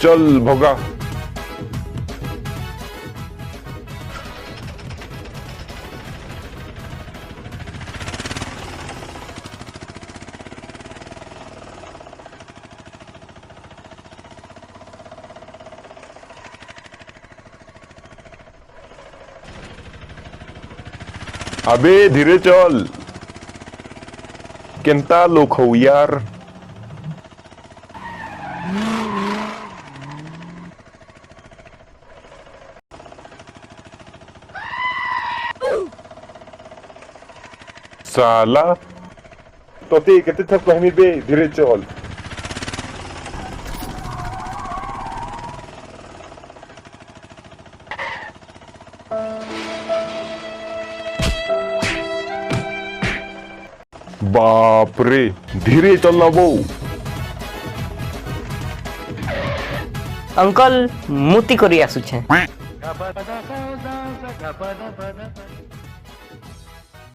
चल भगा। अबे धीरे चल, केंता लोग हो यार। साला तोते केते थक कहमी बे धीरे चल। बाप रे धीरे चलना वो। अंकल मुती करी आसुछे।